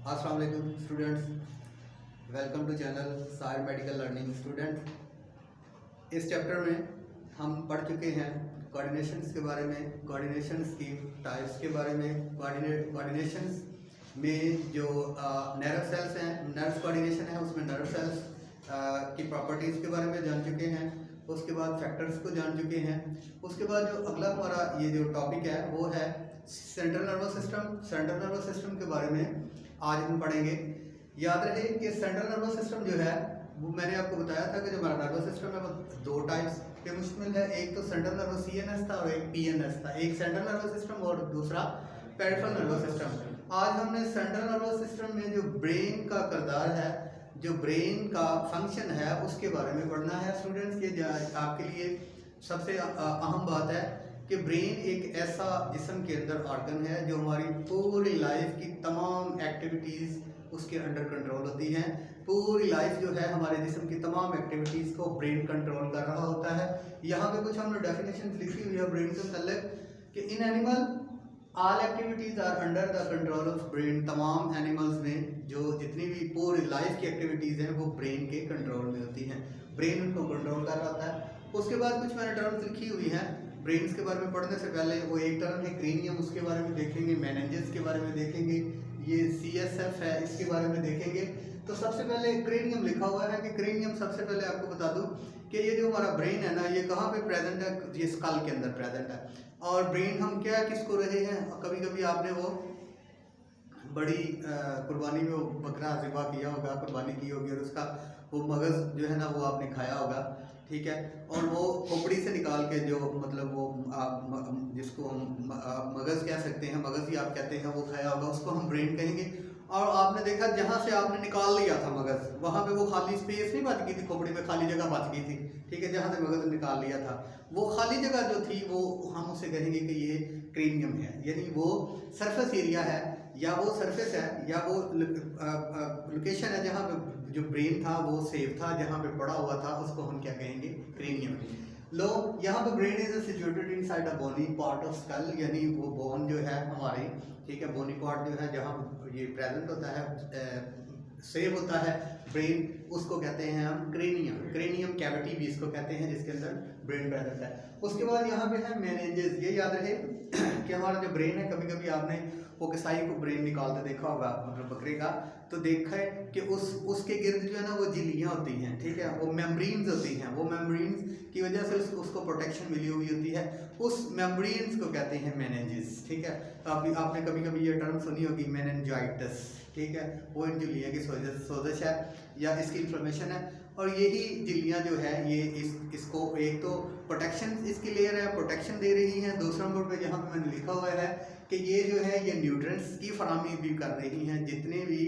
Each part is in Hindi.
अस्सलाम वालेकुम students, welcome to channel Sayar medical learning student. इस चैप्टर में हम पढ़ चुके हैं कोऑर्डिनेशंस के बारे में, कोऑर्डिनेशंस की टाइप्स के बारे में, कोऑर्डिनेशंस में जो नर्व सेल्स हैं, नर्व कोऑर्डिनेशन है उसमें नर्व सेल्स की प्रॉपर्टीज़ के बारे में जान चुके हैं। उसके बाद फैक्टर्स को जान चुके हैं। उसके बाद जो अगला हमारा ये जो टॉपिक है वो है central nervous system. Central nervous system के बारे में आज हम पढ़ेंगे। याद रहे कि सेंट्रल नर्वस सिस्टम जो है वो मैंने आपको बताया था कि जो हमारा नर्वस सिस्टम है वो दो टाइप्स के मुश्तमिल है। एक तो सेंट्रल नर्वस सीएनएस था और एक पीएनएस था। एक सेंट्रल नर्वस सिस्टम और दूसरा पेरिफेरल नर्वस सिस्टम। आज हमने सेंट्रल नर्वस सिस्टम में जो ब्रेन का किरदार है, जो ब्रेन का फंक्शन है, उसके बारे में पढ़ना है स्टूडेंट्स। ये आपके लिए सबसे अहम बात है कि ब्रेन एक ऐसा जिस्म के अंदर ऑर्गन है जो हमारी पूरी लाइफ की तमाम एक्टिविटीज़ उसके अंडर कंट्रोल होती हैं। पूरी लाइफ जो है हमारे जिस्म की तमाम एक्टिविटीज़ को ब्रेन कंट्रोल कर रहा होता है। यहाँ पे कुछ हमने डेफिनेशन लिखी हुई है ब्रेन से मतलब कि in animal all activities are under the control of brain. तमाम एनिमल्स में जो जितनी भी पूरी लाइफ की एक्टिविटीज़ हैं वो ब्रेन के कंट्रोल में होती हैं। ब्रेन उनको कंट्रोल कर रहा होता है। उसके बाद कुछ मैंने टर्म्स लिखी हुई हैं ब्रेन्स के बारे में पढ़ने से पहले। वो एक टर्म है क्रेनियम, उसके बारे में देखेंगे। मेनिंजेस के बारे में देखेंगे। ये CSF है, इसके बारे में देखेंगे। तो सबसे पहले क्रेनियम लिखा हुआ है कि क्रेनियम, सबसे पहले आपको बता दूं कि ये जो हमारा ब्रेन है ना, ये कहाँ पे प्रेजेंट है? ये स्कल के अंदर प्रेजेंट है। और ब्रेन हम क्या किसको रहे हैं, कभी कभी आपने वो बड़ी कुर्बानी में वो बकरा ज़िबा किया होगा, कुर्बानी की होगी और उसका वो मगज़ जो है ना वो आपने खाया होगा, ठीक है। और वो खोपड़ी से निकाल के जो मतलब वो जिसको हम मगज़ कह सकते हैं, मगज़ ही आप कहते हैं, वो खाया होगा, उसको हम ब्रेन कहेंगे। और आपने देखा जहाँ से आपने निकाल लिया था मगज़, वहाँ पे वो खाली स्पेस नहीं बच गई थी, खोपड़ी में खाली जगह बच गई थी, ठीक है। जहाँ से मगज़ निकाल लिया था वो खाली जगह जो थी वो हम उसे कहेंगे कि ये क्रेनियम है। यानी वो सरफेस एरिया है या वो सरफेस है या वो लोकेशन है जहाँ पे जो ब्रेन था वो सेफ था, जहाँ पे पड़ा हुआ था, उसको हम क्या कहेंगे? क्रेनियम। लो यहाँ पे brain is situated inside a bony part of skull, यानी वो बोन जो है हमारी, ठीक है, बोनी पार्ट जो है जहाँ ये प्रेजेंट होता है, सेव होता है ब्रेन, उसको कहते हैं हम क्रेनियम। क्रेनियम कैविटी भी इसको कहते हैं जिसके अंदर ब्रेन प्रेजेंट है। उसके बाद यहाँ पे है मेनिंजेस। ये याद रहे कि हमारा जो ब्रेन है, कभी कभी आपने वो कसाई को ब्रेन निकालते देखा होगा मतलब बकरे का, तो देखा है कि उसके गिर्द जो है ना वो झिल्लियाँ होती हैं, ठीक है, वो मेम्ब्रेन्स होती हैं। वो मेम्ब्रेन्स की वजह से उसको प्रोटेक्शन मिली हुई होती है। उस मेम्ब्रेन्स को कहते हैं मेनिंजेस, ठीक है। आपने कभी कभी ये टर्म सुनी होगी मेनिंजाइटिस, ठीक है। वो इन झिल्लियों की सोजिश है या इसकी इन्फ्लेमेशन है। और यही झिल्लियाँ जो है ये इसको एक तो प्रोटेक्शन इसकी लेयर है, प्रोटेक्शन दे रही हैं। दूसरा नंबर पे यहाँ पे मैंने लिखा हुआ है कि ये जो है ये न्यूट्रिएंट्स की फराहमी भी कर रही हैं। जितने भी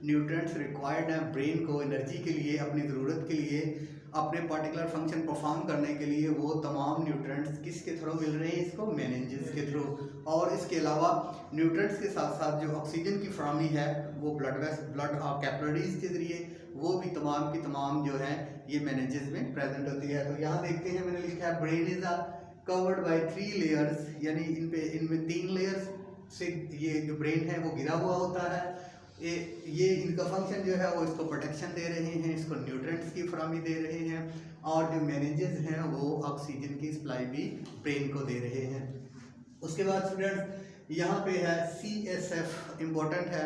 न्यूट्रिएंट्स रिक्वायर्ड हैं ब्रेन को एनर्जी के लिए, अपनी ज़रूरत के लिए, अपने पर्टिकुलर फंक्शन परफॉर्म करने के लिए, वो तमाम न्यूट्रिएंट्स किसके थ्रू मिल रहे हैं? इसको मेनिंजेस के थ्रू। और इसके अलावा न्यूट्रिएंट्स के साथ साथ जो ऑक्सीजन की फराहमी है वो ब्लड और कैपिलरीज के ज़रिए, वो भी तमाम की तमाम जो है ये मेनिंजेस में प्रेजेंट होती है। तो यहाँ देखते हैं मैंने लिखा है brain is covered by 3 layers, यानी इनमें 3 लेयर्स से ये जो ब्रेन है वो घिरा हुआ होता है। ये इनका फंक्शन जो है वो इसको प्रोटेक्शन दे रहे हैं, इसको न्यूट्रिएंट्स की फराहमी दे रहे हैं, और जो मेनिंजेस हैं वो ऑक्सीजन की सप्लाई भी ब्रेन को दे रहे हैं। उसके बाद स्टूडेंट्स यहाँ पे है CSF, इम्पोर्टेंट है।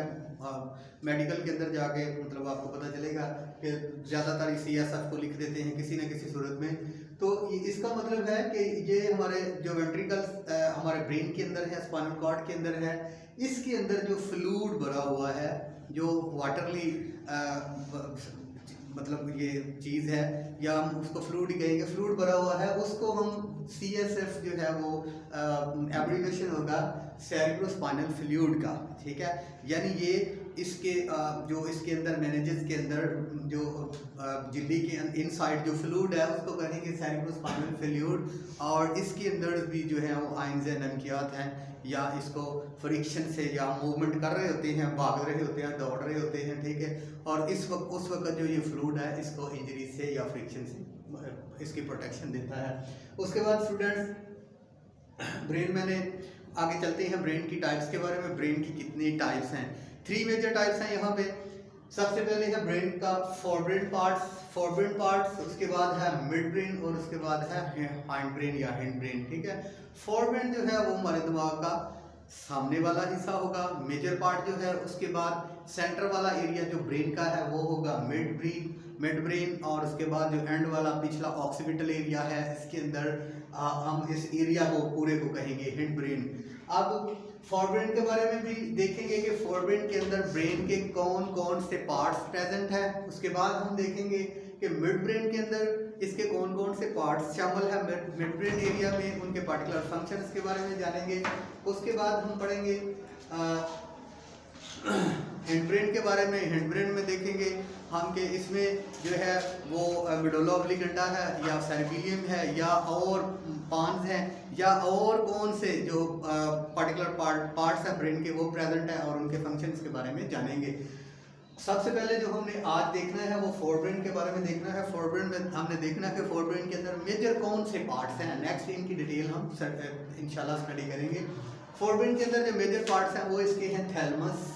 मेडिकल के अंदर जाके मतलब आपको पता चलेगा कि ज़्यादातर CSF को लिख देते हैं किसी न किसी सूरत में। तो इसका मतलब है कि ये हमारे जो वेंट्रिकल्स हमारे ब्रेन के अंदर है, स्पाइनल कॉर्ड के अंदर है, इसके अंदर जो फ्लूइड भरा हुआ है, जो वाटरली मतलब ये चीज़ है, या हम उसको फ्लूइड ही कहेंगे, फ्लूइड भरा हुआ है, उसको हम CSF जो है वो एब्रिविएशन होगा सेरेब्रोस्पाइनल फ्लूइड का, ठीक है। यानी ये इसके जो इसके अंदर मेनिंजेस के अंदर जो झिल्ली के इनसाइड जो फ्लूइड है उसको कहेंगे सेरेब्रोस्पाइनल फ्लूइड। और इसके अंदर भी जो है वो आइंस नमकियात हैं, या इसको फ्रिक्शन से या मूवमेंट कर रहे होते हैं, भाग रहे होते हैं, दौड़ रहे होते हैं, ठीक है। और उस वक्त जो ये फ्लूइड है इसको इंजरी से या फ्रिक्शन से इसकी प्रोटेक्शन देता है। उसके बाद स्टूडेंट्स ब्रेन, मैंने आगे चलते हैं ब्रेन की टाइप्स के बारे में। ब्रेन की कितनी टाइप्स हैं 3 मेजर टाइप्स हैं यहाँ पे। सबसे पहले है ब्रेन का फोरब्रेन पार्ट्स, उसके बाद है मिड ब्रेन और उसके बाद है हाइंड ब्रेन या हैंड ब्रेन। ठीक है, फोरब्रेन जो है वो हमारे दिमाग का सामने वाला हिस्सा होगा, मेजर पार्ट जो है, उसके बाद सेंटर वाला एरिया जो ब्रेन का है वो होगा मिड ब्रेन, और उसके बाद जो एंड वाला पिछला ऑक्सीपिटल एरिया है, इसके अंदर हम इस एरिया को पूरे को कहेंगे हिंड ब्रेन। अब फोरब्रेन के बारे में भी देखेंगे कि फोरब्रेन के अंदर ब्रेन के कौन कौन से पार्ट्स प्रेजेंट है। उसके बाद हम देखेंगे कि मिड ब्रेन के अंदर इसके कौन कौन से पार्ट्स शामिल है मिड ब्रेन एरिया में, उनके पार्टिकुलर फंक्शंस के बारे में जानेंगे। उसके बाद हम पढ़ेंगे हैंड ब्रेन के बारे में। हैंड ब्रेन में देखेंगे हम कि इसमें जो है वो मेडुला ऑब्लिंगेटा है या सेरेबेलियम है या और पान्स हैं या और कौन से जो पार्टिकुलर पार्ट्स हैं ब्रेन के वो प्रेजेंट है और उनके फंक्शंस के बारे में जानेंगे। सबसे पहले जो हमने आज देखना है वो फोरब्रेन के बारे में देखना है। फोरब्रेन में हमने देखना है कि फोरब्रेन के अंदर मेजर कौन से पार्ट्स हैं। नेक्स्ट इनकी डिटेल हम इंशाल्लाह स्टडी करेंगे। फोरब्रेन के अंदर जो मेजर पार्ट्स हैं वो इसके हैं थैलेमस,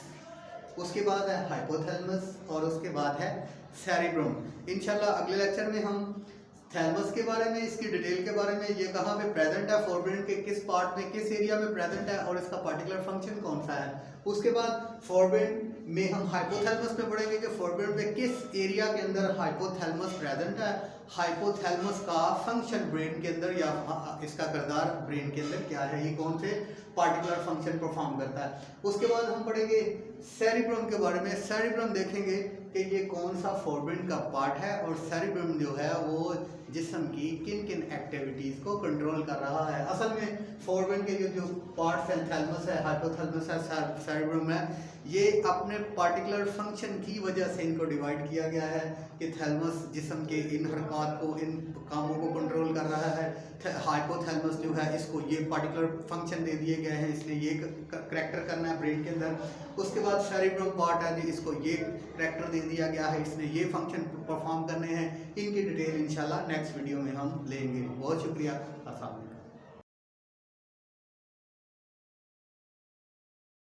उसके बाद है हाइपोथैलेमस और उसके बाद है सेरिब्रम। इंशाल्लाह अगले लेक्चर में हम थैलेमस के बारे में, इसकी डिटेल के बारे में, ये कहाँ पे प्रेजेंट है, फोरब्रेन के किस पार्ट में, किस एरिया में प्रेजेंट है और इसका पार्टिकुलर फंक्शन कौन सा है। उसके बाद फोरब्रेन में हम हाइपोथैलेमस में पढ़ेंगे कि फोरब्रेन में किस एरिया के अंदर हाइपोथैलेमस प्रेजेंट है, हाइपोथैलेमस का फंक्शन ब्रेन के अंदर या इसका किरदार ब्रेन के अंदर क्या है, ये कौन से पार्टिकुलर फंक्शन परफॉर्म करता है। उसके बाद हम पढ़ेंगे सेरिब्रम के बारे में। सेरिब्रम देखेंगे कि ये कौन सा फोरब्रेन का पार्ट है और सेरिब्रम जो है वो जिस्म की किन किन एक्टिविटीज़ को कंट्रोल कर रहा है। असल में फोरब्रेन के जो पार्ट्स हैं, थैलेमस है, हाइपोथैलेमस है, सेरिब्रम है, ये अपने पार्टिकुलर फंक्शन की वजह से इनको डिवाइड किया गया है कि थैलेमस जिस्म के इन हरकत को, इन कामों को कंट्रोल कर रहा है। हाइपोथैलेमस जो है इसको ये पार्टिकुलर फंक्शन दे दिए गए हैं, इसने ये करैक्टर करना है ब्रेन के अंदर। उसके बाद सेरिब्रम पार्ट है, इसको ये करैक्टर दे दिया गया है, इसने ये फंक्शन परफॉर्म करने हैं। इनकी डिटेल इंशाल्लाह नेक्स्ट वीडियो में हम लेंगे। बहुत शुक्रिया। अस्सलाम वालेकुम।